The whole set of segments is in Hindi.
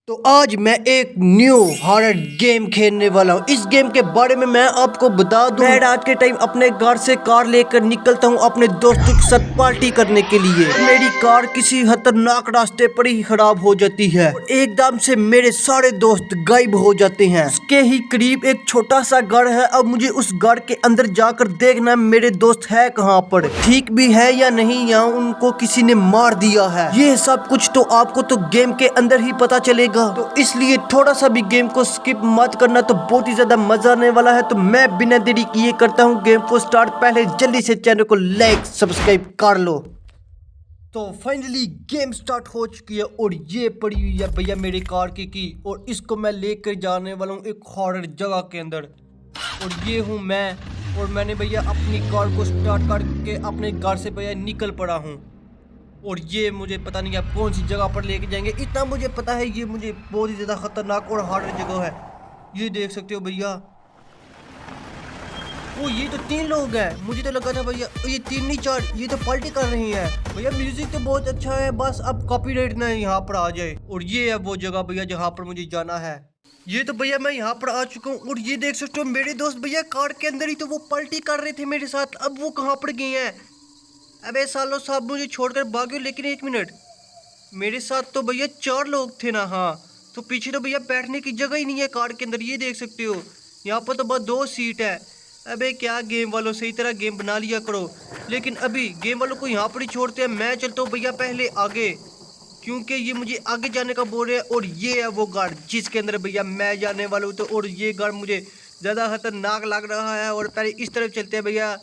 तो आज मैं एक न्यू हॉरर गेम खेलने वाला हूँ। इस गेम के बारे में मैं आपको बता दूं, मैं रात के टाइम अपने घर से कार लेकर निकलता हूँ अपने दोस्तों के साथ पार्टी करने के लिए। मेरी कार किसी खतरनाक रास्ते पर ही खराब हो जाती है और एकदम से मेरे सारे दोस्त गायब हो जाते हैं। उसके ही करीब एक छोटा सा घर है। अब मुझे उस घर के अंदर जाकर देखना मेरे दोस्त है कहाँ पर, ठीक भी है या नहीं, या उनको किसी ने मार दिया है। ये सब कुछ तो आपको तो गेम के अंदर ही पता चलेगा, तो इसलिए थोड़ा सा भी गेम को स्किप मत करना, तो बहुत ही ज्यादा मजा आने वाला है। तो मैं बिना देरी किए करता हूँ गेम को स्टार्ट। पहले जल्दी से चैनल को लाइक सब्सक्राइब कर लो। तो फाइनली गेम स्टार्ट हो चुकी है और ये पड़ी हुई है भैया मेरी कार की और इसको मैं लेकर जाने वाला हूँ एक हॉरर जगह के अंदर। और ये हूँ मैं, और मैंने भैया अपनी कार को स्टार्ट करके अपने घर से भैया निकल पड़ा हूँ। और ये मुझे पता नहीं आप कौन सी जगह पर लेके जाएंगे, इतना मुझे पता है ये मुझे बहुत ही ज़्यादा खतरनाक और हार्ड जगह है। ये देख सकते हो भैया। ओ ये तो 3 लोग हैं, मुझे तो लगा था भैया ये 3 नहीं 4, ये तो पार्टी कर रही हैं भैया। म्यूजिक तो बहुत अच्छा है, बस अब कॉपीराइट ना यहाँ पर आ जाए। और ये है वो जगह भैया जहाँ पर मुझे जाना है। ये तो भैया मैं यहाँ पर आ चुका हूँ और ये देख सकते हो मेरे दोस्त भैया कार के अंदर ही तो वो पार्टी कर रहे थे मेरे साथ, अब वो कहाँ पर गए हैं। अबे सालों साहब मुझे छोड़कर भागे, लेकिन एक मिनट, मेरे साथ तो भैया 4 लोग थे ना। हाँ तो पीछे तो भैया बैठने की जगह ही नहीं है कार के अंदर, ये देख सकते हो। यहाँ पर तो बस 2 सीट है। अबे क्या गेम वालों सही तरह गेम बना लिया करो। लेकिन अभी गेम वालों को यहाँ पर ही छोड़ते हैं, मैं चलता हूँ भैया पहले आगे, क्योंकि ये मुझे आगे जाने का बोल रहे हैं। और ये है वो गार्ड जिसके अंदर भैया मैं जाने वाला हूँ। तो और ये गार्ड मुझे ज़्यादा खतरनाक लग रहा है। और पहले इस तरफ चलते हैं भैया।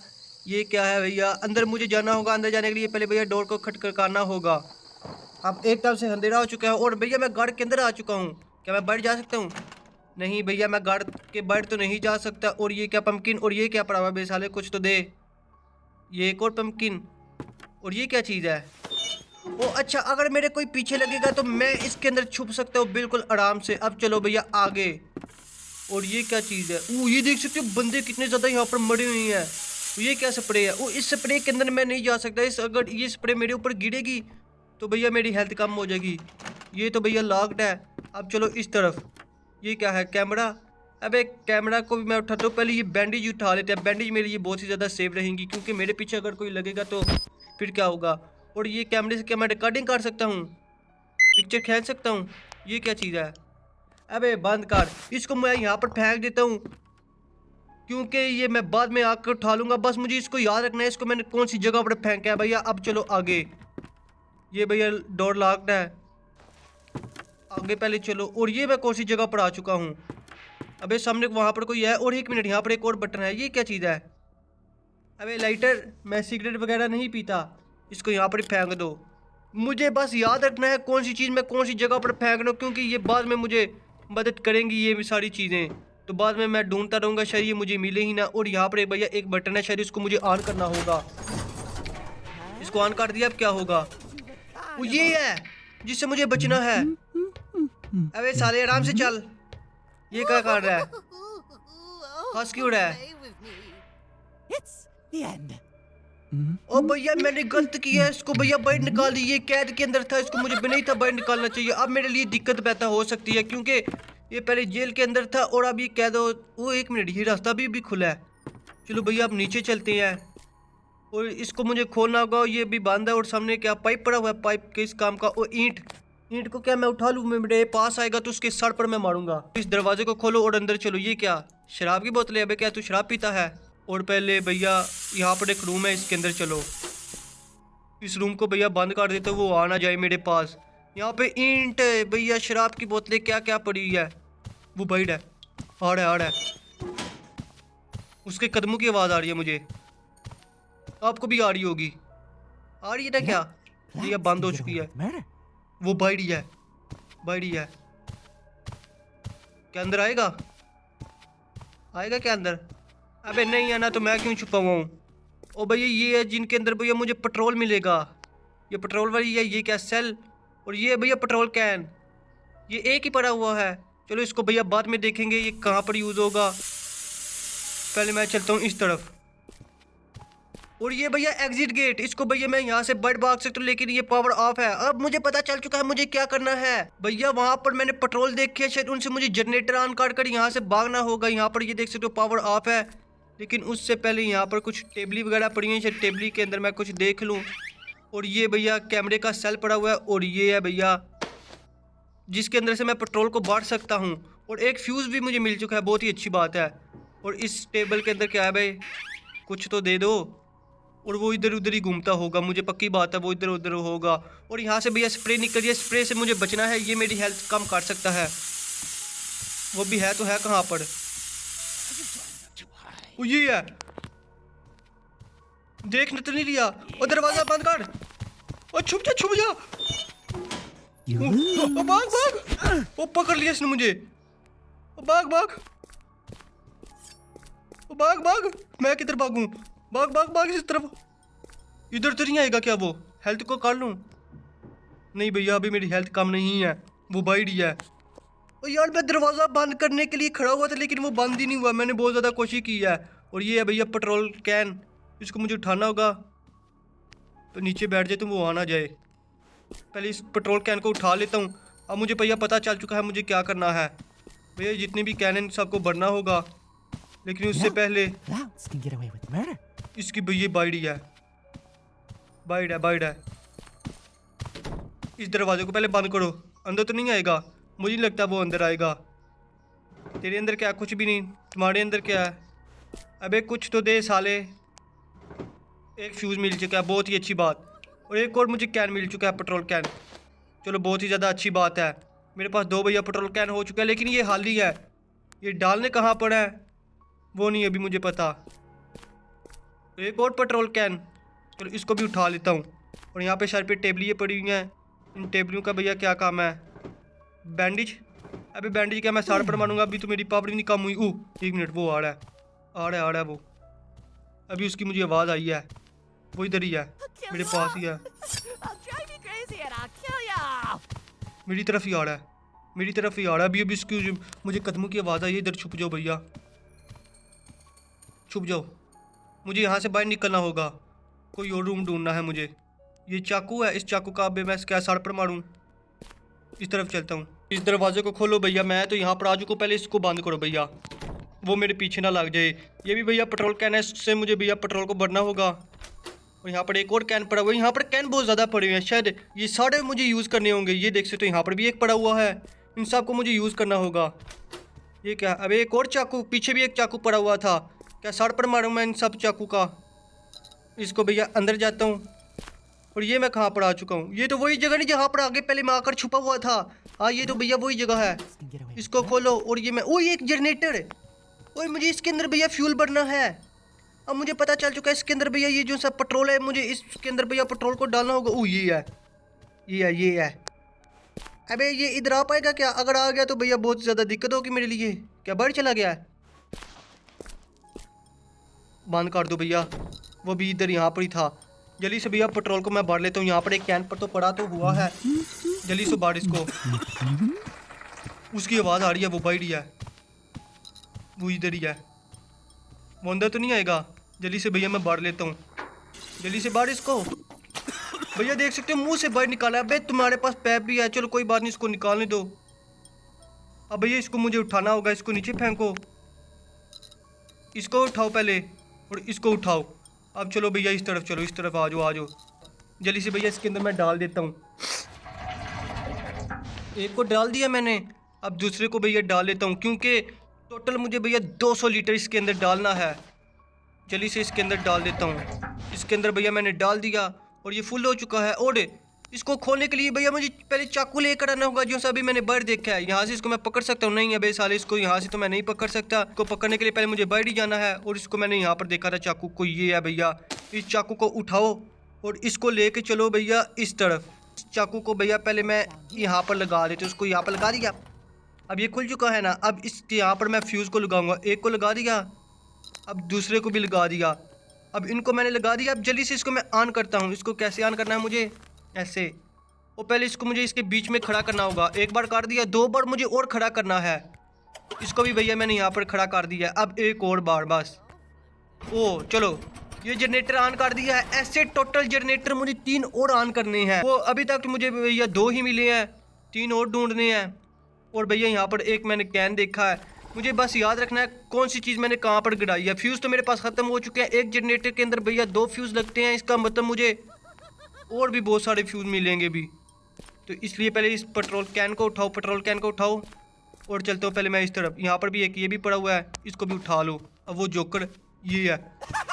ये क्या है भैया, अंदर मुझे जाना होगा। अंदर जाने के लिए पहले भैया डोर को खटखटाना होगा। अब एक तरफ से अंधेरा हो चुका है और भैया मैं गार्ड के अंदर आ चुका हूँ। क्या मैं बाहर जा सकता हूँ? नहीं भैया मैं गार्ड के बाहर तो नहीं जा सकता। और ये क्या पंपकिन, और ये क्या पड़ा हुआ है साले, कुछ तो दे। ये एक और पंपकिन, और ये क्या चीज़ है? ओ अच्छा, अगर मेरे कोई पीछे लगेगा तो मैं इसके अंदर छुप सकता हूँ बिल्कुल आराम से। अब चलो भैया आगे। और ये क्या चीज़ है? ओ ये देख सकते हो बंदे कितने ज़्यादा यहाँ पर मरे हुए हैं। ये क्या स्प्रे है? ओ इस स्प्रे के अंदर मैं नहीं जा सकता। इस अगर ये स्प्रे मेरे ऊपर गिरेगी तो भैया मेरी हेल्थ कम हो जाएगी। ये तो भैया लॉक्ड है। अब चलो इस तरफ। ये क्या है? कैमरा। अबे कैमरा को भी मैं उठाता हूँ। पहले ये बैंडेज उठा लेते हैं, बैंडेज मेरे लिए बहुत ही ज़्यादा सेफ रहेंगी, क्योंकि मेरे पीछे अगर कोई लगेगा तो फिर क्या होगा। और ये कैमरे से क्या मैं रिकॉर्डिंग कर सकता हूँ, पिक्चर खींच सकता हूँ? ये क्या चीज़ है? अबे बंद कर इसको, मैं यहाँ पर फेंक देता हूँ, क्योंकि ये मैं बाद में आकर उठा लूँगा। बस मुझे इसको याद रखना है, इसको मैंने कौन सी जगह पर फेंका है भैया। अब चलो आगे। ये भैया डोर लॉक्ड है, आगे पहले चलो। और ये मैं कौन सी जगह पर आ चुका हूँ? अबे सामने वहाँ पर कोई है। और एक मिनट, यहाँ पर एक और बटन है, ये क्या चीज़ है? अबे लाइटर, मैं सिगरेट वगैरह नहीं पीता, इसको यहाँ पर फेंक दो। मुझे बस याद रखना है कौन सी चीज़ मैं कौन सी जगह पर फेंक रहा हूँ, क्योंकि ये बाद में मुझे मदद करेंगी ये सारी चीज़ें। तो बाद में मैं ढूंढता रहूँगा, शायद ये मुझे मिले ही ना। और यहाँ पर भैया एक बटन है, शायद इसको मुझे ऑन करना होगा। इसको ऑन कर दिया, अब क्या होगा? वो ये है जिससे मुझे बचना है। अबे साले आराम से चल, ये क्या कर रहा है? हंस क्यों रहा है? ओ भैया मैंने गलत किया है, इसको भैया बाहर निकाल दी। ये कैद के अंदर था, इसको मुझे नहीं था बाहर निकालना चाहिए। अब मेरे लिए दिक्कत पैदा हो सकती है, क्योंकि ये पहले जेल के अंदर था और अब ये कैद हो। वो एक मिनट, ये रास्ता भी खुला है। चलो भैया अब नीचे चलते हैं। और इसको मुझे खोलना होगा, ये भी बंद है। और सामने क्या पाइप पड़ा हुआ है, पाइप किस काम का? और ईंट, ईंट को क्या मैं उठा लूँ? मेरे पास आएगा तो उसके सर पर मैं मारूंगा। इस दरवाजे को खोलो और अंदर चलो। ये क्या शराब की बोतल है? अबे क्या तू शराब पीता है? और पहले भैया यहाँ पर एक रूम है, इसके अंदर चलो। इस रूम को भैया बंद कर देते, वो आ ना जाए मेरे पास। यहाँ पे ईंट भैया, शराब की बोतलें, क्या क्या पड़ी है। वो बाइट है, आ रहा है। उसके कदमों की आवाज़ आ रही है मुझे, आपको भी आ रही होगी। आ रही है ना? क्या ये बंद हो चुकी है? वो बाइट ही है, बाइट ही है। क्या अंदर आएगा? आएगा क्या अंदर? अबे नहीं आना तो मैं क्यों छुपा हुआ हूँ? ओ भैया ये है जिनके अंदर भैया मुझे पेट्रोल मिलेगा। ये पेट्रोल वाली है। ये क्या सेल? और ये भैया पेट्रोल कैन, ये एक ही पड़ा हुआ है। चलो इसको भैया बाद में देखेंगे ये कहाँ पर यूज़ होगा। पहले मैं चलता हूँ इस तरफ। और ये भैया एग्जिट गेट, इसको भैया मैं यहाँ से बच भाग सकता हूँ, लेकिन ये पावर ऑफ है। अब मुझे पता चल चुका है मुझे क्या करना है। भैया वहां पर मैंने पेट्रोल देखे, शायद उनसे मुझे जनरेटर ऑन कर यहाँ से भागना होगा। यहाँ पर ये देख सकते हो पावर ऑफ है, लेकिन उससे पहले यहाँ पर कुछ टेबली वगैरह पड़ी है, शायद टेबली के अंदर मैं कुछ देख लूँ। और ये भैया कैमरे का सेल पड़ा हुआ है, और ये है भैया जिसके अंदर से मैं पेट्रोल को बांट सकता हूँ। और एक फ्यूज़ भी मुझे मिल चुका है, बहुत ही अच्छी बात है। और इस टेबल के अंदर क्या है भाई, कुछ तो दे दो। और वो इधर उधर ही घूमता होगा, मुझे पक्की बात है वो इधर उधर होगा। और यहाँ से भैया स्प्रे निकल रही है, स्प्रे से मुझे बचना है, ये मेरी हेल्थ कम कर सकता है। वो भी है तो है कहाँ पर, वो ये है, देख तो नहीं लिया। और दरवाजा बंद कर, और छुप जा छुप जा। ओ भाग भाग, वो पकड़ लिया इसने मुझे। ओ भाग भाग, ओ भाग भाग, मैं किधर भागूं, भाग भाग भाग इस तरफ। इधर तो नहीं आएगा क्या वो, हेल्थ को कर लूं? नहीं भैया अभी मेरी हेल्थ कम नहीं है, वो बाइड ही है। और यार मैं दरवाज़ा बंद करने के लिए खड़ा हुआ था, लेकिन वो बंद ही नहीं हुआ, मैंने बहुत ज़्यादा कोशिश की है। और ये है भैया पेट्रोल कैन, इसको मुझे उठाना होगा। तो नीचे बैठ जाए तो वो आ ना जाए, पहले इस पेट्रोल कैन को उठा लेता हूँ। अब मुझे भैया पता चल चुका है मुझे क्या करना है। भैया जितने भी कैन हैं सबको भरना होगा, लेकिन उससे पहले इसकी भैया बाइड है, बाइड है, बाइड है। इस दरवाजे को पहले बंद करो, अंदर तो नहीं आएगा, मुझे नहीं लगता वो अंदर आएगा। तेरे अंदर क्या, कुछ भी नहीं। तुम्हारे अंदर क्या है, अबे कुछ तो दे साले। एक फ्यूज़ मिल चुका है, बहुत ही अच्छी बात। और एक और मुझे कैन मिल चुका है, पेट्रोल कैन। चलो बहुत ही ज़्यादा अच्छी बात है, मेरे पास 2 भैया पेट्रोल कैन हो चुका है। लेकिन ये खाली है, ये डालने कहाँ पर है वो नहीं अभी मुझे पता। एक और पेट्रोल कैन, चलो इसको भी उठा लेता हूँ। और यहाँ पे शायद पे टेबलियाँ पड़ी हुई हैं, इन टेबलियों का भैया क्या काम है। बैंडेज, अभी बैंडेज क्या मैं साड़ पर मारूंगा, अभी तो मेरी पावर नहीं कम हुई। 1 मिनट, वो आ रहा है, आ रहा है, आ रहा है वो। अभी उसकी मुझे आवाज़ आई है, वो इधर ही है, मेरे पास ही है, मेरी तरफ ही आ रहा है, मेरी तरफ ही आ रहा है। अभी इसकी मुझे कदमों की आवाज़ आई है। इधर छुप जाओ भैया, छुप जाओ, मुझे यहाँ से बाहर निकलना होगा, कोई और रूम ढूंढना है मुझे। ये चाकू है, इस चाकू का अब मैं क्या सर पर मारूं। इस तरफ चलता हूँ, इस दरवाजे को खोलो भैया, मैं तो यहाँ पर आ चुका हूँ, पहले इसको बंद करो भैया, वो मेरे पीछे ना लग जाए। ये भी भैया पेट्रोल कैन है, इससे मुझे भैया पेट्रोल को भरना होगा। और यहाँ पर एक और कैन पड़ा हुआ है, यहाँ पर कैन बहुत ज़्यादा पड़े हुए हैं, शायद ये सारे मुझे यूज़ करने होंगे। ये देख सकते हो यहाँ पर भी एक पड़ा हुआ है, इन सब को मुझे यूज़ करना होगा। ये क्या, अबे एक और चाकू, पीछे भी एक चाकू पड़ा हुआ था, क्या सर पर मारूँ मैं इन सब चाकू का। इसको भैया अंदर जाता हूँ। और ये मैं कहाँ पर आ चुका हूँ, ये तो वही जगह नहीं जहाँ पर आगे पहले मैं आकर छुपा हुआ था। हाँ ये तो भैया वही जगह है, इसको खोलो। और ये मैं, ओ ये एक जनरेटर है, ओए मुझे इसके अंदर भैया फ्यूल भरना है। अब मुझे पता चल चुका है इसके अंदर भैया ये जो सब पेट्रोल है, मुझे इसके अंदर भैया पेट्रोल को डालना होगा। ओ ये है, ये है, ये है। अबे ये इधर आ पाएगा क्या, अगर आ गया तो भैया बहुत ज़्यादा दिक्कत होगी मेरे लिए। क्या बाहर चला गया है, बंद कर दो भैया, वो भी इधर यहाँ पर ही था। जल्दी से भैया पेट्रोल को मैं भर लेता हूँ, यहाँ पर एक कैन पर तो पड़ा तो हुआ है, जल्दी से बाहर इसको। उसकी आवाज़ आ रही है, वो बाहर ही है, वो इधर ही है, वो अंदर तो नहीं आएगा। जल्दी से भैया मैं बाहर लेता हूँ, जल्दी से बाहर इसको। भैया देख सकते हो मुंह से बाहर निकाला है। अबे तुम्हारे पास पैप भी है, चलो कोई बात नहीं, इसको निकालने दो। अब भैया इसको मुझे उठाना होगा, इसको नीचे फेंको, इसको उठाओ पहले, और इसको उठाओ। अब चलो भैया इस तरफ चलो, इस तरफ आ जाओ, आ जाओ जल्दी से भैया, इसके अंदर मैं डाल देता हूँ। एक को डाल दिया मैंने, अब दूसरे को भैया डाल लेता हूँ, क्योंकि टोटल मुझे भैया 200 लीटर इसके अंदर डालना है। जल्दी से इसके अंदर डाल देता हूँ। इसके अंदर भैया मैंने डाल दिया और ये फुल हो चुका है। और इसको खोलने के लिए भैया मुझे पहले चाकू लेकर आना होगा, जो सा अभी मैंने बाहर देखा है। यहाँ से इसको मैं पकड़ सकता हूँ, नहीं अबे साले इसको यहाँ से तो मैं नहीं पकड़ सकता। इसको पकड़ने के लिए पहले मुझे बाहर ही जाना है। और इसको मैंने यहाँ पर देखा था चाकू को, ये है भैया। इस चाकू को उठाओ और इसको लेके चलो भैया इस तरफ। इस चाकू को भैया पहले मैं यहाँ पर लगा देता हूँ, उसको यहाँ पर लगा दिया। अब ये खुल चुका है ना, अब इस यहाँ पर मैं फ्यूज़ को लगाऊंगा। एक को लगा दिया, अब दूसरे को भी लगा दिया, अब इनको मैंने लगा दिया। अब जल्दी से इसको मैं ऑन करता हूँ। इसको कैसे ऑन करना है मुझे, ऐसे। और पहले इसको मुझे इसके बीच में खड़ा करना होगा। एक बार कर दिया, 2 बार मुझे और खड़ा करना है। इसको भी भैया मैंने यहाँ पर खड़ा कर दिया। अब एक और बार बस। ओ चलो ये जनरेटर ऑन कर दिया है। ऐसे टोटल जनरेटर मुझे 3 और ऑन करने हैं। वो अभी तक मुझे भैया 2 ही मिले हैं, 3 और ढूंढने हैं। और भैया यहाँ पर एक मैंने कैन देखा है, मुझे बस याद रखना है कौन सी चीज़ मैंने कहाँ पर गिराई है। फ्यूज़ तो मेरे पास ख़त्म हो चुके हैं। एक जनरेटर के अंदर भैया 2 फ्यूज़ लगते हैं, इसका मतलब मुझे और भी बहुत सारे फ्यूज़ मिलेंगे भी। तो इसलिए पहले इस पेट्रोल कैन को उठाओ, पेट्रोल कैन को उठाओ और चलता हूँ पहले मैं इस तरफ। यहाँ पर भी एक ये भी पड़ा हुआ है, इसको भी उठा लो। अब वो जोकर ये है,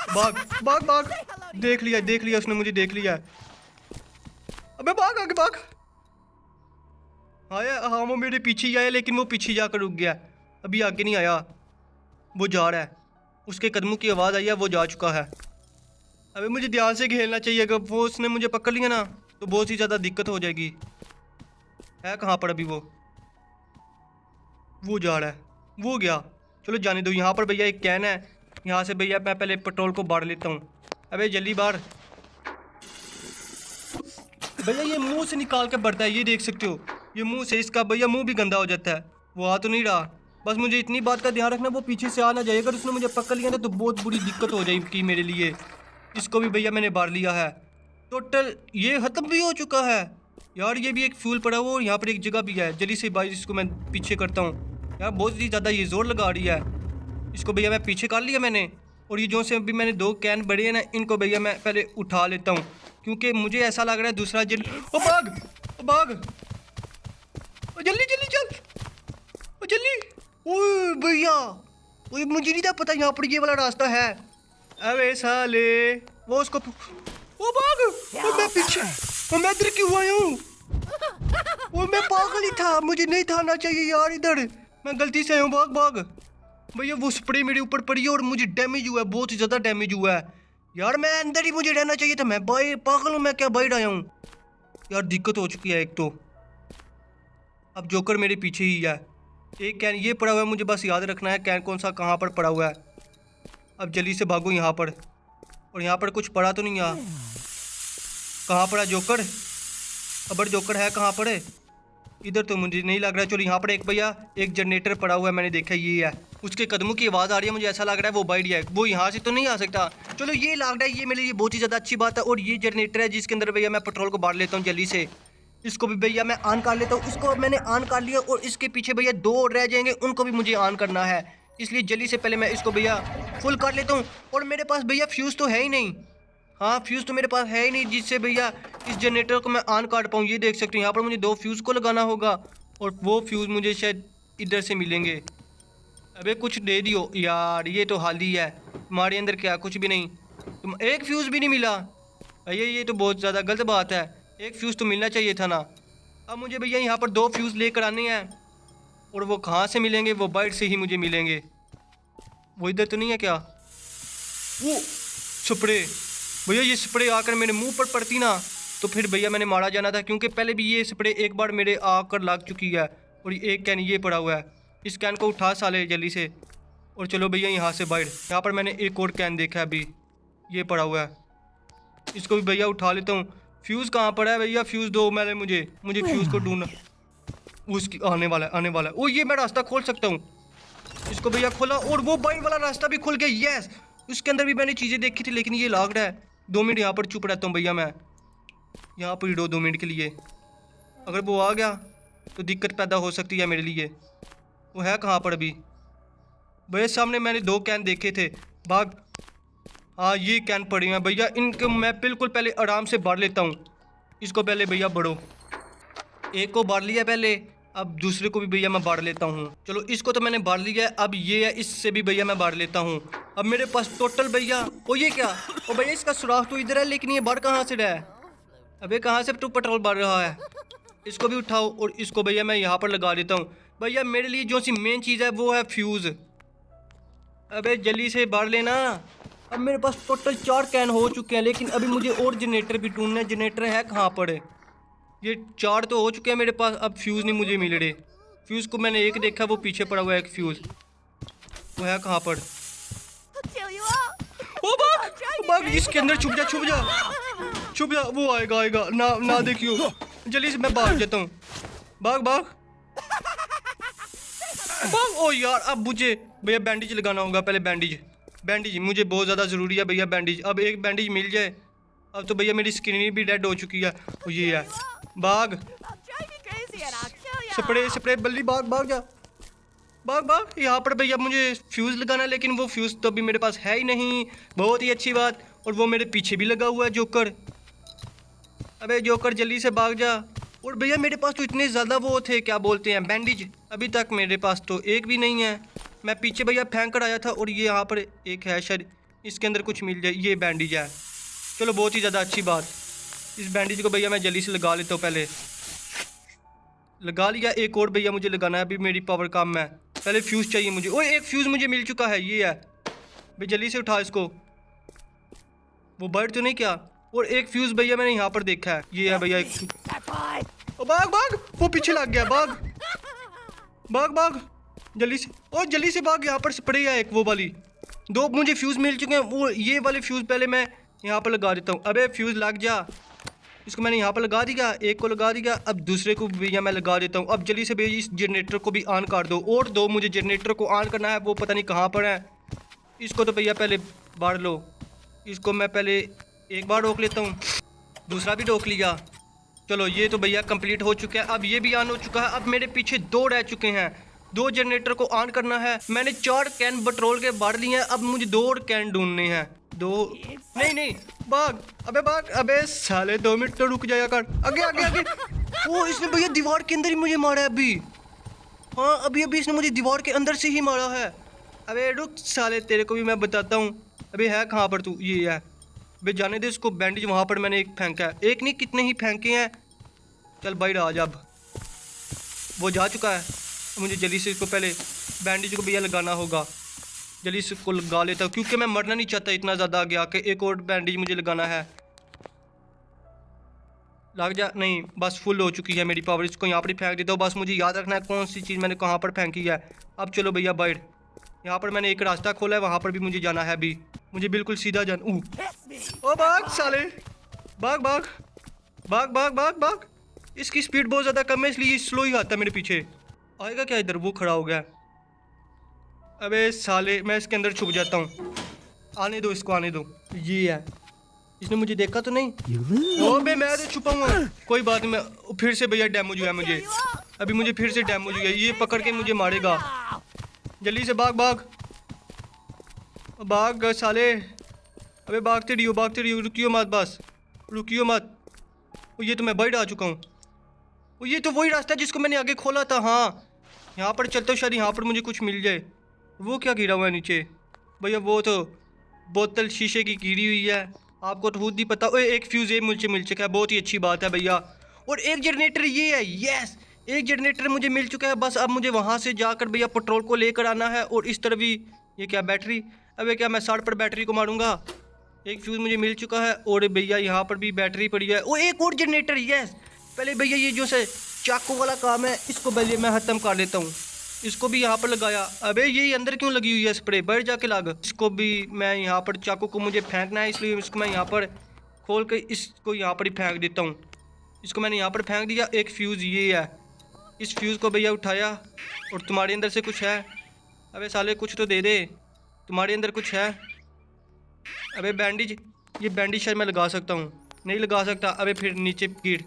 भाग भाग भाग। देख लिया उसने मुझे देख लिया। अबे भाग आगे भाग। हाँ वो मेरे पीछे ही आया, लेकिन वो पीछे जाकर रुक गया, अभी आगे नहीं आया। वो जा रहा है, उसके कदमों की आवाज़ आई है, वो जा चुका है। अबे मुझे ध्यान से खेलना चाहिए, अगर वो उसने मुझे पकड़ लिया ना तो बहुत ही ज़्यादा दिक्कत हो जाएगी। है कहाँ पर अभी वो जा रहा है, वो गया। चलो जाने दो। यहाँ पर भैया एक कैन है, यहाँ से भैया मैं पहले पेट्रोल को बाढ़ लेता हूँ। अबे जल्दी बाढ़ भैया। ये मुंह से निकाल के बढ़ता है, ये देख सकते हो, ये मुंह से इसका भैया मुंह भी गंदा हो जाता है। वो आ तो नहीं रहा, बस मुझे इतनी बात का ध्यान रखना वो पीछे से आ ना जाए। अगर उसने मुझे पकड़ लिया ना तो बहुत बुरी दिक्कत हो जाएगी मेरे लिए। इसको भी भैया मैंने बाढ़ लिया है। टोटल ये ख़त्म भी हो चुका है यार। ये भी एक फ्यूल पड़ा हुआ और यहाँ पर एक जगह भी है। जल्दी से भाई इसको मैं पीछे करता हूँ यार, बहुत ही ज़्यादा ये जोर लगा रही है। इसको भैया मैं पीछे कर लिया मैंने। और ये जो से अभी मैंने 2 कैन बड़े हैं ना, इनको भैया मैं पहले उठा लेता हूँ, क्योंकि मुझे ऐसा लग रहा है दूसरा ओ भाग ओ भाग ओ जल्दी जल्दी चल ओ जल्दी। ओए भैया, ओए मुझे नहीं था पता यहाँ पर ये वाला रास्ता है। अबे साले वो उसको ओ भाग। ओ मैं पीछे, ओ मैं इधर क्यों आया हूँ? ओ मैं पागल ही था, मुझे नहीं था आना चाहिए यार इधर, मैं गलती से आया हूँ। भाग भाग भैया। वो स्प्रे मेरे ऊपर पड़ी है और मुझे डैमेज हुआ है, बहुत ही ज़्यादा डैमेज हुआ है यार। मैं अंदर ही मुझे रहना चाहिए था, मैं भाई पागल हूँ मैं, क्या बाहर आया हूँ यार। दिक्कत हो चुकी है एक तो। अब जोकर मेरे पीछे ही है। एक कैन ये पड़ा हुआ है, मुझे बस याद रखना है कैन कौन सा कहाँ पर पड़ा हुआ है। अब जल्दी से भागो यहाँ पर। और यहाँ पर कुछ पड़ा तो नहीं, यहाँ कहाँ पड़ा जोकर? अबर जोकर है कहाँ पर है? इधर तो मुझे नहीं लग रहा है। चलो यहाँ पर एक भैया एक जनरेटर पड़ा हुआ है, मैंने देखा ये है। उसके कदमों की आवाज़ आ रही है, मुझे ऐसा लग रहा है वो बाइट है, वो यहाँ से तो नहीं आ सकता। चलो ये लग रहा है ये मेरे लिए बहुत ही ज़्यादा अच्छी बात है। और ये जनरेटर है जिसके अंदर भैया मैं पेट्रोल को बांट लेता हूँ जल्दी से। इसको भी भैया मैं ऑन कर लेता हूँ। इसको मैंने ऑन कर लिया और इसके पीछे भैया 2 और रह जाएंगे, उनको भी मुझे ऑन करना है। इसलिए जल्दी से पहले मैं इसको भैया फुल कर लेता हूँ। और मेरे पास भैया फ्यूज़ तो है ही नहीं। हाँ फ्यूज़ तो मेरे पास है ही नहीं जिससे भैया इस जनरेटर को मैं ऑन कर पाऊँ। ये देख सकते हो यहाँ पर मुझे 2 फ्यूज़ को लगाना होगा और वो फ्यूज़ मुझे शायद इधर से मिलेंगे। अबे कुछ दे दियो यार, ये तो हाल ही है हमारे अंदर, क्या कुछ भी नहीं। तुम एक फ्यूज़ भी नहीं मिला भैया, ये तो बहुत ज़्यादा गलत बात है। एक फ्यूज़ तो मिलना चाहिए था ना। अब मुझे भैया यहाँ पर 2 फ्यूज़ लेकर आने हैं और वो कहाँ से मिलेंगे? वो बाइट से ही मुझे मिलेंगे। वो इधर तो नहीं है क्या? वो स्प्रे भैया, ये स्प्रे आकर मेरे मुंह पर पड़ती ना तो फिर भैया मैंने मारा जाना था, क्योंकि पहले भी ये स्प्रे एक बार मेरे आकर लग चुकी है। और एक कैन ये पड़ा हुआ है, इस कैन को उठा साले जल्दी से। और चलो भैया यहाँ से बाइट। यहाँ पर मैंने एक और कैन देखा है अभी, ये पड़ा हुआ है, इसको भी भैया उठा लेता हूँ। फ्यूज़ कहाँ पड़ा है भैया? फ्यूज़ दो मैंने, मुझे फ्यूज़ को ढूंढना। उसकी आने वाला है। ओ ये मैं रास्ता खोल सकता हूँ, इसको भैया खोला और वो बाइट वाला रास्ता भी खुल गया। यस, उसके अंदर भी मैंने चीज़ें देखी थी, लेकिन ये लॉक्ड है। 2 मिनट यहाँ पर चुप रहता हूँ भैया, मैं यहाँ पर ही 2 मिनट के लिए। अगर वो आ गया तो दिक्कत पैदा हो सकती है मेरे लिए। वो है कहाँ पर अभी? भैया सामने मैंने 2 कैन देखे थे, भाग। हाँ ये कैन पड़ी हैं भैया, इनको मैं बिल्कुल पहले आराम से बाढ़ लेता हूँ। इसको पहले भैया बढ़ो, एक को बाढ़ लिया पहले, अब दूसरे को भी भैया मैं बाढ़ लेता हूँ। चलो इसको तो मैंने बाढ़ लिया है, अब ये है, इससे भी भैया मैं बाढ़ लेता हूँ। अब मेरे पास टोटल भैया, ओ ये क्या? ओ भैया इसका सुराख तो इधर है, लेकिन ये बाढ़ कहाँ से रहा है? अबे कहाँ से तू पेट्रोल बढ़ रहा है? इसको भी उठाओ और इसको भैया मैं यहाँ पर लगा देता हूँ। भैया मेरे लिए जो सी मेन चीज़ है वो है फ्यूज़। अबे जल्दी से बाढ़ लेना। अब मेरे पास टोटल 4 कैन हो चुके हैं, लेकिन अभी मुझे और जनरेटर भी ढूंढना है। जनरेटर है कहाँ पर? ये 4 तो हो चुके हैं मेरे पास, अब फ्यूज़ नहीं मुझे मिल रहे। फ्यूज़ को मैंने एक देखा, वो पीछे पड़ा हुआ है एक फ्यूज़, वो है कहाँ पर? ओ भाग, इसके अंदर छुप जा, वो आएगा ना देखियो। जल्दी से मैं भाग जाता हूँ, भाग। ओ यार अब मुझे भैया बैंडेज लगाना होगा, पहले बैंडेज। बैंडेज मुझे बहुत ज़्यादा ज़रूरी है भैया, बैंडेज। अब एक बैंडेज मिल जाए। अब तो भैया मेरी स्किन भी डेड हो चुकी है। और ये है, भाग, स्प्रे स्प्रे, बल्ली भाग भाग जा, भाग भाग। यहाँ पर भैया मुझे फ्यूज़ लगाना है, लेकिन वो फ्यूज़ तो अभी मेरे पास है ही नहीं। बहुत ही अच्छी बात। और वो मेरे पीछे भी लगा हुआ है जोकर। अबे जोकर जल्दी से भाग जा। और भैया मेरे पास तो इतने ज़्यादा वो थे, क्या बोलते हैं, बैंडेज। अभी तक मेरे पास तो एक भी नहीं है। मैं पीछे भैया फेंक कर आया था। और ये यहाँ पर एक है, शायद इसके अंदर कुछ मिल जाए। ये बैंडेज है, चलो बहुत ही ज़्यादा अच्छी बात। इस बैंडेज को भैया मैं जल्दी से लगा लेता हूँ। पहले लगा लिया। एक और भैया मुझे लगाना है, अभी मेरी पावर कम है। पहले फ्यूज़ चाहिए मुझे। ओए एक फ्यूज़ मुझे मिल चुका है, ये है भाई, जल्दी से उठा इसको। वो बर्ड तो नहीं क्या? और एक फ्यूज़ भैया मैंने यहाँ पर देखा है, ये है भैया एक। ओ भाग भाग, वो पीछे लग गया, भाग भाग भाग जल्दी से। और जल्दी से भाग, यहाँ पर स्प्रे है एक वो वाली। दो मुझे फ्यूज़ मिल चुके हैं। वो ये वाले फ्यूज़ पहले मैं यहाँ पर लगा देता हूँ। अबे फ्यूज़ लग जा। इसको मैंने यहाँ पर लगा दिया, एक को लगा दिया। अब दूसरे को भैया मैं लगा देता हूँ। अब जल्दी से भैया इस जनरेटर को भी ऑन कर दो। और दो मुझे जनरेटर को ऑन करना है, वो पता नहीं कहाँ पर है। इसको तो भैया पहले बाढ़ लो। इसको मैं पहले एक बार रोक लेता हूँ, दूसरा भी रोक लिया। चलो ये तो भैया कंप्लीट हो चुका है। अब ये भी ऑन हो चुका है। अब मेरे पीछे दो रह चुके हैं, दो जनरेटर को ऑन करना है। मैंने 4 कैन पेट्रोल के बाढ़ लिए हैं। अब मुझे 2 और कैन ढूंढने हैं। दो नहीं नहीं, भाग, अबे भाग, अबे साले 2 मिनट तो रुक जाया कर। आगे आगे आगे। वो इसने भैया दीवार के अंदर ही मुझे मारा है अभी। हाँ अभी अभी इसने मुझे दीवार के अंदर से ही मारा है। अबे रुक साले, तेरे को भी मैं बताता हूँ। अबे है कहाँ पर तू? ये है। अबे जाने दे इसको। बैंडेज वहाँ पर मैंने एक फेंका है, एक नहीं कितने ही फेंके हैं। चल भाई राज, अब वो जा चुका है। मुझे जल्दी से इसको पहले बैंडेज को भैया लगाना होगा। जल्दी से इसको लगा लेता हूँ, क्योंकि मैं मरना नहीं चाहता इतना ज़्यादा आगे आके। एक और बैंडेज मुझे लगाना है। लग जा, नहीं बस फुल हो चुकी है मेरी पावर। इसको यहाँ पर ही फेंक देता हूँ। बस मुझे याद रखना है कौन सी चीज़ मैंने कहाँ पर फेंकी है। अब चलो भैया बाइट, यहाँ पर मैंने एक रास्ता खोला है, वहाँ पर भी मुझे जाना है। अभी मुझे बिल्कुल सीधा जाना। ओ भाग साले, भाग भाग भाग भाग भाग भाग। इसकी स्पीड बहुत ज़्यादा कम है, इसलिए स्लो ही आता है मेरे पीछे। आएगा क्या इधर? वो खड़ा हो गया। अबे साले, मैं इसके अंदर छुप जाता हूँ। आने दो इसको, आने दो। ये है, इसने मुझे देखा तो नहीं? ओ बे मैं तो छुपा हुआ। कोई बात नहीं, फिर से भैया डैमेज हुआ मुझे। अभी मुझे फिर से डैमेज हुआ। ये पकड़ के मुझे मारेगा। जल्दी से भाग भाग भाग साले। अबे भागते रहियो, रुकियो मत, बस रुकियो मत। ये तो मैं बाइट आ चुका हूँ। ये तो वही रास्ता है जिसको मैंने आगे खोला था। हाँ यहाँ पर चलता हूँ, शायद यहाँ पर मुझे कुछ मिल जाए। वो क्या गिरा हुआ है नीचे? भैया वो तो बोतल शीशे की गिरी हुई है, आपको तो खुद ही पता। ओए एक फ्यूज़ मुझे मिल चुका है, बहुत ही अच्छी बात है भैया। और एक जनरेटर ये है, यस एक जनरेटर मुझे मिल चुका है। बस अब मुझे वहाँ से जाकर भैया पेट्रोल को लेकर आना है। और इस तरफ भी ये क्या बैटरी? अबे क्या मैं साइड पर बैटरी को मारूंगा? एक फ्यूज़ मुझे मिल चुका है। और भैया यहाँ पर भी बैटरी पड़ी है। और एक और जनरेटर, यस। पहले भैया ये जो से चाकू वाला काम है, इसको पहले मैं ख़त्म कर लेता हूँ। इसको भी यहाँ पर लगाया। अबे ये अंदर क्यों लगी हुई है स्प्रे? बाहर जाके लग। इसको भी मैं यहाँ पर, चाकू को मुझे फेंकना है, इसलिए इसको मैं यहाँ पर खोल के इसको यहाँ पर ही फेंक देता हूँ। इसको मैंने यहाँ पर फेंक दिया। एक फ्यूज़ ये है, इस फ्यूज़ को भैया उठाया। और तुम्हारे अंदर से कुछ है? अबे साले कुछ तो दे दे, तुम्हारे अंदर कुछ है? अबे बैंडेज, ये बैंडेज शायद मैं लगा सकता हूँ, नहीं लगा सकता। अबे फिर नीचे गिर।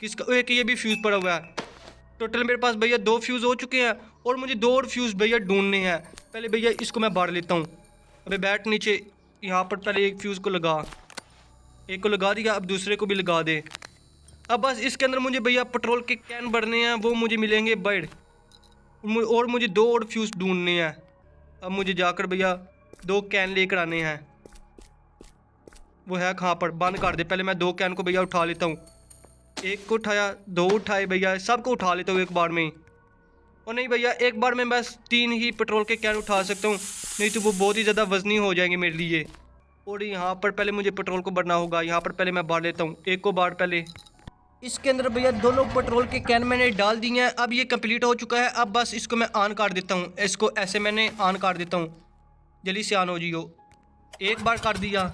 किसका? एक ये भी फ्यूज़ पड़ा हुआ है। टोटल मेरे पास भैया 2 फ्यूज़ हो चुके हैं। और मुझे 2 और फ्यूज़ भैया ढूंढने हैं। पहले भैया इसको मैं बाढ़ लेता हूँ। अबे बैठ नीचे। यहाँ पर पहले एक फ्यूज़ को लगा, एक को लगा दिया। अब दूसरे को भी लगा दे। अब बस इसके अंदर मुझे भैया पेट्रोल के कैन भरने हैं, वो मुझे मिलेंगे बर्ड। और मुझे 2 और फ्यूज़ ढूंढने हैं। अब मुझे जाकर भैया 2 कैन लेकर आने हैं। वो है कहाँ पर? बंद कर दे। पहले मैं 2 कैन को भैया उठा लेता हूँ। एक को उठाया, 2 उठाए भैया, सबको उठा लेता हूँ एक बार में। और नहीं भैया, एक बार में बस 3 ही पेट्रोल के कैन उठा सकता हूँ, नहीं तो वो बहुत ही ज़्यादा वजनी हो जाएंगे मेरे लिए। और यहाँ पर पहले मुझे पेट्रोल को भरना होगा। यहाँ पर पहले मैं बाढ़ लेता हूँ, एक को बाढ़ पहले। इसके अंदर भैया दोनों पेट्रोल के कैन मैंने डाल दिए हैं। अब ये कंप्लीट हो चुका है। अब बस इसको मैं ऑन कर देता हूँ। इसको ऐसे मैंने ऑन कर देता हूँ। जल्दी से ऑन हो जियो। एक बार कर दिया,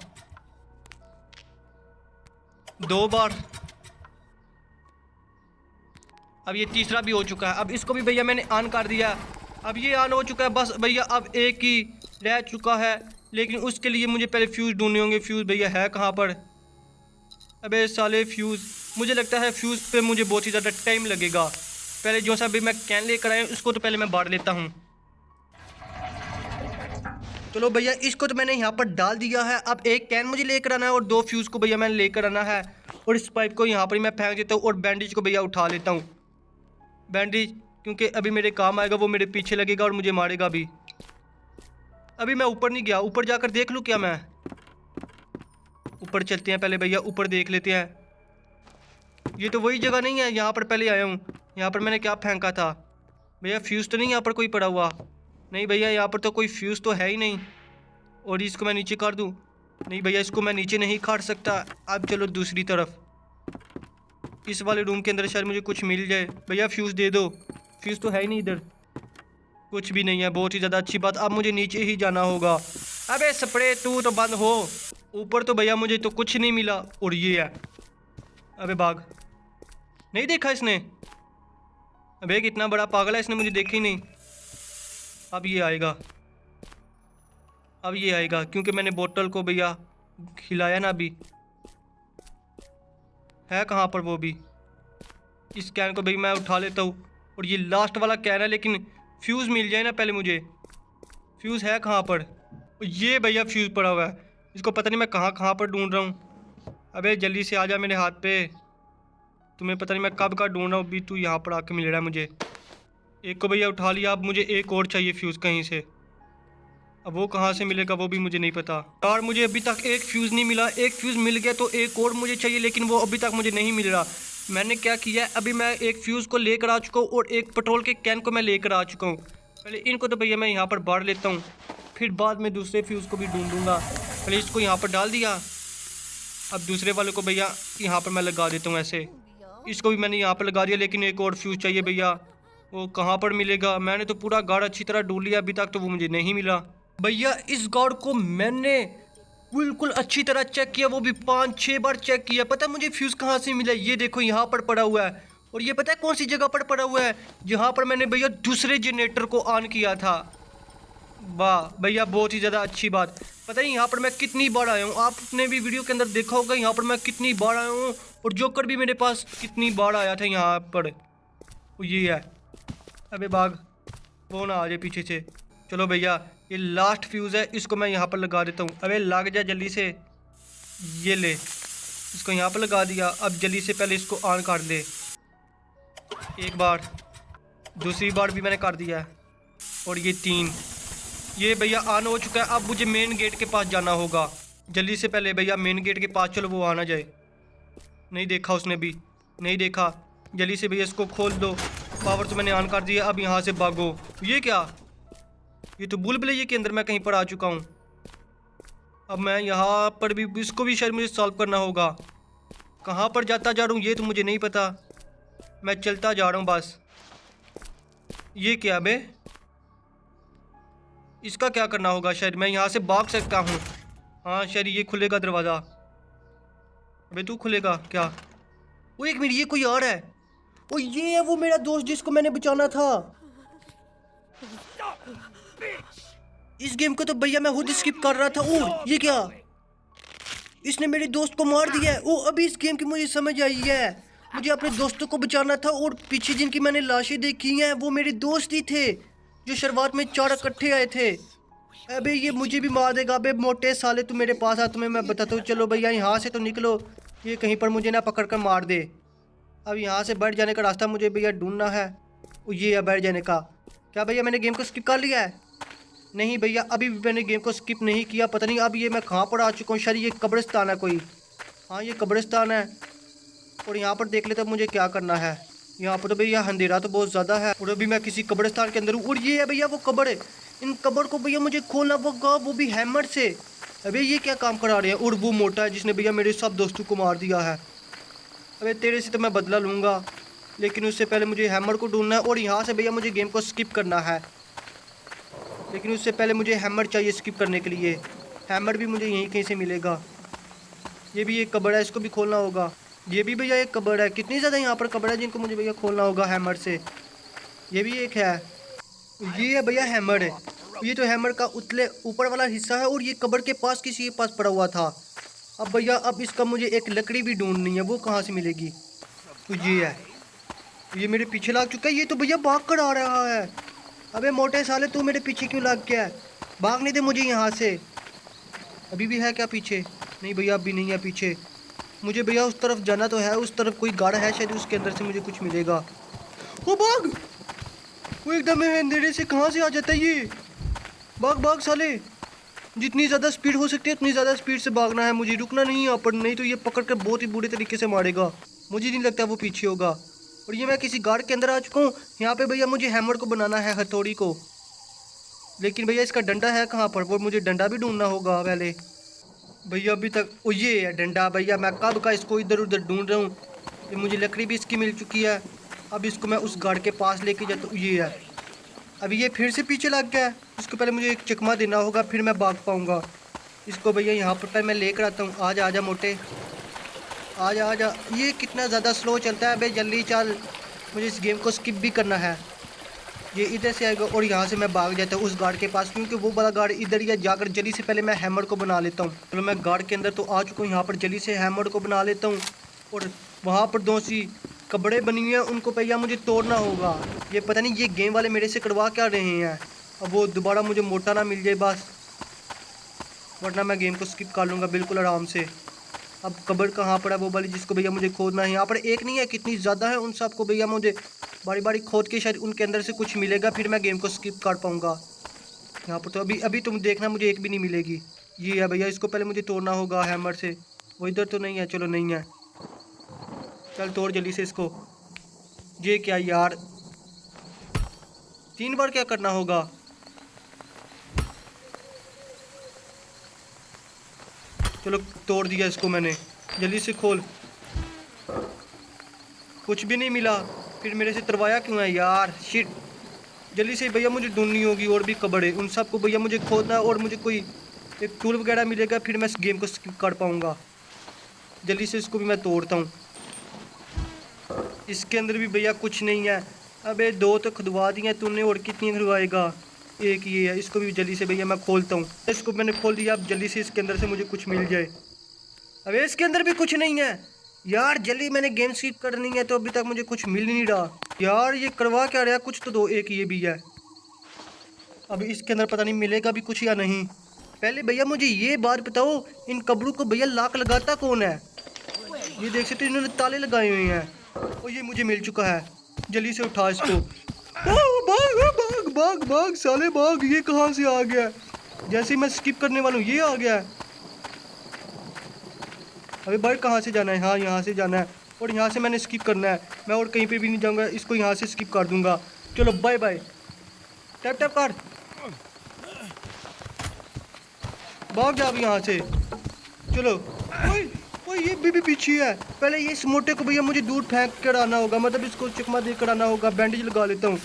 2 बार, अब ये तीसरा भी हो चुका है। अब इसको भी भैया मैंने ऑन कर दिया। अब ये ऑन हो चुका है। बस भैया अब एक ही रह चुका है। लेकिन उसके लिए मुझे पहले फ्यूज़ ढूंढने होंगे। फ्यूज़ भैया है कहाँ पर? अबे साले फ्यूज़, मुझे लगता है फ्यूज़ पे मुझे बहुत ही ज़्यादा टाइम लगेगा। पहले जो सा भी मैं कैन लेकर आया उसको तो पहले मैं बांट लेता हूँ। चलो भैया, इसको तो मैंने यहाँ पर डाल दिया है। अब एक कैन मुझे लेकर आना है और 2 फ्यूज़ को भैया मैंने लेकर आना है। और इस पाइप को यहाँ पर ही मैं फेंक देता हूँ और बैंडेज को भैया उठा लेता हूँ। बैंडेज क्योंकि अभी मेरे काम आएगा, वो मेरे पीछे लगेगा और मुझे मारेगा भी। अभी मैं ऊपर नहीं गया, ऊपर जाकर देख लूँ क्या मैं? ऊपर चलते हैं पहले भैया, ऊपर देख लेते हैं। ये तो वही जगह नहीं है, यहाँ पर पहले आया हूँ। यहाँ पर मैंने क्या फेंका था भैया? फ्यूज़ तो नहीं यहाँ पर कोई पड़ा हुआ? नहीं भैया, यहाँ पर तो कोई फ्यूज़ तो है ही नहीं। और इसको मैं नीचे कर दूँ? नहीं भैया, इसको मैं नीचे नहीं काट सकता। अब चलो दूसरी तरफ, इस वाले रूम के अंदर शायद मुझे कुछ मिल जाए। भैया फ्यूज़ दे दो। फ्यूज़ तो है ही नहीं इधर, कुछ भी नहीं है। बहुत ही ज़्यादा अच्छी बात। अब मुझे नीचे ही जाना होगा। अबे स्प्रे तू तो बंद हो। ऊपर तो भैया मुझे तो कुछ नहीं मिला। और ये है, अबे भाग। नहीं देखा इसने? अबे कितना बड़ा पागल है, इसने मुझे देखा ही नहीं। अब ये आएगा, अब ये आएगा क्योंकि मैंने बोतल को भैया खिलाया ना। अभी है कहाँ पर वो भी? इस कैन को भैया मैं उठा लेता हूँ। और ये लास्ट वाला कैन है, लेकिन फ्यूज़ मिल जाए ना पहले मुझे। फ्यूज़ है कहाँ पर? ये भैया फ्यूज़ पड़ा हुआ है, इसको पता नहीं मैं कहाँ कहाँ पर ढूंढ रहा हूँ। अबे जल्दी से आ जा मेरे हाथ पे, तुम्हें पता नहीं मैं कब का ढूंढ रहा हूँ, अभी तू यहाँ पर आके मिल रहा है मुझे। एक को भैया उठा लिया, अब मुझे एक और चाहिए फ्यूज़ कहीं से। अब वो कहाँ से मिलेगा वो भी मुझे नहीं पता। यार मुझे अभी तक एक फ्यूज़ नहीं मिला। एक फ्यूज़ मिल गया तो एक और मुझे चाहिए, लेकिन वो अभी तक मुझे नहीं मिल रहा। मैंने क्या किया है, अभी मैं एक फ्यूज़ को लेकर आ चुका हूँ और एक पेट्रोल के कैन को मैं लेकर आ चुका हूँ। पहले इनको तो भैया मैं यहाँ पर बांट लेता हूँ, फिर बाद में दूसरे फ्यूज़ को भी ढूंढूंगा। पहले इसको यहाँ पर डाल दिया, अब दूसरे वाले को भैया यहाँ पर मैं लगा देता हूँ ऐसे। इसको भी मैंने यहाँ पर लगा दिया, लेकिन एक और फ्यूज़ चाहिए भैया। वो कहाँ पर मिलेगा? मैंने तो पूरा गार्ड अच्छी तरह ढूंढ लिया, अभी तक तो वो मुझे नहीं मिला। भैया इस गार्ड को मैंने बिल्कुल अच्छी तरह चेक किया, वो भी 5-6 बार चेक किया। पता है मुझे फ्यूज़ कहाँ से मिला? ये देखो यहाँ पर पड़ा हुआ है। और ये पता है कौन सी जगह पर पड़ा हुआ है? जहाँ पर मैंने भैया दूसरे जनरेटर को ऑन किया था। वाह भैया, बहुत ही ज़्यादा अच्छी बात। पता है यहाँ पर मैं कितनी बार आया हूँ, आपने भी वीडियो के अंदर देखा होगा यहाँ पर मैं कितनी बार आया हूँ। और जोकर भी मेरे पास कितनी बार आया था यहाँ पर। ये है, अबे भाग, वो ना आ जाए पीछे से। चलो भैया, ये लास्ट फ्यूज़ है, इसको मैं यहाँ पर लगा देता हूँ। अबे लग जा जल्दी से। ये ले, इसको यहाँ पर लगा दिया। अब जल्दी से पहले इसको ऑन कर दे। एक बार, दूसरी बार भी मैंने कर दिया है। और ये 3, ये भैया ऑन हो चुका है। अब मुझे मेन गेट के पास जाना होगा। जल्दी से पहले भैया मेन गेट के पास चलो, वो आना जाए। नहीं देखा उसने भी, नहीं देखा। जल्दी से भैया इसको खोल दो। पावर तो मैंने ऑन कर दिया, अब यहाँ से भागो। ये क्या? ये तो बुलबुलैया के अंदर मैं कहीं पर आ चुका हूँ। अब मैं यहाँ पर भी, इसको भी शायद मुझे सॉल्व करना होगा। कहाँ पर जाता जा रहा हूँ ये तो मुझे नहीं पता, मैं चलता जा रहा हूँ बस। ये क्या बे? इसका क्या करना होगा? शायद मैं यहाँ से भाग सकता हूँ। हाँ शायद ये खुलेगा दरवाज़ा। अबे तू खुलेगा क्या? वो एक मिनट, ये कोई और है। ओ ये है वो मेरा दोस्त जिसको मैंने बचाना था। इस गेम को तो भैया मैं खुद स्किप कर रहा था। ओ ये क्या? इसने मेरे दोस्त को मार दिया है। ओ अभी इस गेम की मुझे समझ आई है, मुझे अपने दोस्तों को बचाना था। और पीछे जिनकी मैंने लाशें देखी हैं वो मेरे दोस्त ही थे, जो शुरुआत में 4 इकट्ठे आए थे। अबे ये मुझे भी मार देगा। अबे मोटे साले तू मेरे पास आ, तुम्हें मैं बताता हूँ। चलो भैया यहाँ से तो निकलो, ये कहीं पर मुझे ना पकड़ कर मार दे। अब यहाँ से बैठ जाने का रास्ता मुझे भैया ढूंढना है। ये है बैठ जाने का। क्या भैया मैंने गेम को स्किप कर लिया है? नहीं भैया, अभी भी मैंने गेम को स्किप नहीं किया। पता नहीं अब ये मैं कहाँ पर आ चुका हूँ। शायद ये कब्रिस्तान है कोई। हाँ ये कब्रिस्तान है। और यहाँ पर देख लेता मुझे क्या करना है। यहाँ पर तो भैया अंधेरा तो बहुत ज़्यादा है, और अभी मैं किसी कब्रिस्तान के अंदर हूँ। और ये है भैया वो कब्र है। इन कब्र को भैया मुझे खोलना होगा, वो भी हैमर से। अबे ये क्या काम करा रहे हैं? और वो मोटा है जिसने भैया मेरे सब दोस्तों को मार दिया है। अबे तेरे से तो मैं बदला लूँगा, लेकिन उससे पहले मुझे हैमर को ढूंढना है। और यहाँ से भैया मुझे गेम को स्किप करना है, लेकिन उससे पहले मुझे हैमर चाहिए स्किप करने के लिए। हैमर भी मुझे यहीं कहीं से मिलेगा। ये भी एक कब्र है, इसको भी खोलना होगा। ये भी भैया एक कब्र है। कितनी ज़्यादा यहाँ पर कब्र है जिनको मुझे भैया खोलना होगा हैमर से। ये भी एक है, ये है भैया हैमर है। ये तो हैमर का उतले ऊपर वाला हिस्सा है और ये कब्र के पास किसी के पास पड़ा हुआ था। अब भैया अब इसका मुझे एक लकड़ी भी ढूंढनी है, वो कहाँ से मिलेगी? तो ये है, ये मेरे पीछे लग चुका है। ये तो भैया भाग कर आ रहा है। अबे मोटे साले तू मेरे पीछे क्यों लग गया है? भागने दे मुझे यहाँ से। अभी भी है क्या पीछे? नहीं भैया अभी नहीं है पीछे। मुझे भैया उस तरफ जाना तो है, उस तरफ कोई गाड़ है शायद, उसके अंदर से मुझे कुछ मिलेगा। वो भाग, वो एकदम अंधेरे से कहाँ से आ जाता है ये? भाग भाग साले, जितनी ज़्यादा स्पीड हो सकती है उतनी ज़्यादा स्पीड से भागना है मुझे, रुकना नहीं यहाँ पर, नहीं तो ये पकड़ कर बहुत ही बुरे तरीके से मारेगा। मुझे नहीं लगता वो पीछे होगा। और ये मैं किसी गार्ड के अंदर आ चुका हूँ। यहाँ पे भैया मुझे हैमर को बनाना है, हथौड़ी को। लेकिन भैया इसका डंडा है कहाँ पर? वो मुझे डंडा भी ढूंढना होगा पहले। भैया अभी तक ओ ये है डंडा। भैया मैं कब का इसको इधर उधर ढूंढ रहा हूँ। ये मुझे लकड़ी भी इसकी मिल चुकी है। अब इसको मैं उस गार्ड के पास लेके जाता हूँ। ये है, अभी ये फिर से पीछे लग गया है। इसको पहले मुझे एक चकमा देना होगा, फिर मैं भाग पाऊँगा। इसको भैया यहाँ पर मैं लेकर आता हूँ। आजा आजा मोटे, आजा आजा। ये कितना ज़्यादा स्लो चलता है। भाई जल्दी चल, मुझे इस गेम को स्किप भी करना है। ये इधर से आएगा और यहाँ से मैं भाग जाता हूँ उस गार्ड के पास, क्योंकि वो बड़ा गार्ड इधर ही है। जाकर जल्दी से पहले मैं हैमर को बना लेता हूँ। चलो मैं गार्ड के अंदर तो आ चुका हूँ, यहाँ पर जल्दी से हैमर को बना लेता हूँ। और वहाँ पर दो सी कपड़े बनी हुई हैं, उनको भैया मुझे तोड़ना होगा। ये पता नहीं ये गेम वाले मेरे से करवा क्या रहे हैं। अब वो दोबारा मुझे मोटा ना मिल जाए बस, वरना मैं गेम को स्किप कर लूँगा बिल्कुल आराम से। अब कब्र कहाँ पर है वो वाली जिसको भैया मुझे खोदना है? यहाँ पर एक नहीं है, कितनी ज़्यादा है। उन सबको भैया मुझे बारी बारी खोद के शायद उनके अंदर से कुछ मिलेगा, फिर मैं गेम को स्किप कर पाऊँगा। यहाँ पर तो अभी अभी तुम देखना मुझे एक भी नहीं मिलेगी। ये है भैया, इसको पहले मुझे तोड़ना होगा हैमर से। वो इधर तो नहीं है, चलो नहीं है, चल तोड़ जल्दी से इसको। ये क्या यार, 3 बार क्या करना होगा? चलो तोड़ दिया इसको मैंने, जल्दी से खोल। कुछ भी नहीं मिला, फिर मेरे से तरवाया क्यों है यार, शिट। जल्दी से भैया मुझे ढूंढनी होगी और भी कबड़े, उन सबको भैया मुझे खोदना है और मुझे कोई एक टूल वगैरह मिलेगा, फिर मैं इस गेम को स्किप कर पाऊँगा। जल्दी से इसको भी मैं तोड़ता हूँ। इसके अंदर भी भैया कुछ नहीं है। अबे 2 तो खुदवा दिए तूने, और कितनी खुदवाएगा? एक ये है, इसको भी जल्दी से भैया मैं खोलता हूँ। इसको मैंने खोल दिया, अब जल्दी से इसके अंदर से मुझे कुछ मिल जाए। अबे इसके अंदर भी कुछ नहीं है यार, जल्दी मैंने गेम स्किप करनी है तो अभी तक मुझे कुछ मिल नहीं रहा यार। ये करवा क्या रहा, कुछ तो दो। एक ये भी है, अभी इसके अंदर पता नहीं मिलेगा भी कुछ या नहीं। पहले भैया मुझे ये बात बताओ, इन कब्रों को भैया लॉक लगाता कौन है? ये देख सकते हो इन्होंने ताले लगाए हुए हैं। और ये मुझे मिल चुका है, जल्दी से उठा इसको। भाग भाग भाग भाग साले भाग। ये कहाँ से आ गया? जैसे ही मैं स्किप करने वाला हूँ ये आ गया। अबे भाई कहाँ से जाना है? हाँ यहाँ से जाना है, और यहाँ से मैंने स्किप करना है। मैं और कहीं पे भी नहीं जाऊँगा, इसको यहाँ से स्किप कर दूँगा। चलो बाय बाय, टैप टैप कर, भाग जा अभी यहाँ से। चलो ओए ओए, ये भी पीछे है। पहले ये इस मोटे को भैया मुझे दूर फेंक कर आना होगा, मतलब इसको चकमा दे कर आना होगा। बैंडेज लगा लेता हूँ,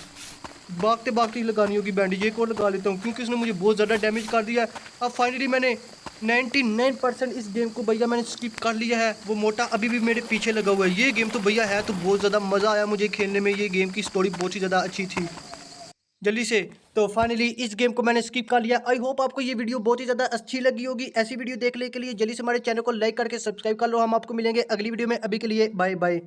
भागते भागते ही लगानी होगी बैंडेज। एक और लगा लेता हूँ क्योंकि उसने मुझे बहुत ज़्यादा डैमेज कर दिया। अब फाइनली मैंने 99% इस गेम को भैया मैंने स्किप कर लिया है। वो मोटा अभी भी मेरे पीछे लगा हुआ है। ये गेम तो भैया है तो बहुत ज़्यादा मज़ा आया मुझे खेलने में। ये गेम की स्टोरी बहुत ही ज़्यादा अच्छी थी। जल्दी से तो फाइनली इस गेम को मैंने स्किप कर लिया। आई होप आपको ये वीडियो बहुत ही ज़्यादा अच्छी लगी होगी। ऐसी वीडियो देखने के लिए जल्दी से हमारे चैनल को लाइक करके सब्सक्राइब कर लो। हम आपको मिलेंगे अगली वीडियो में, अभी के लिए बाय बाय।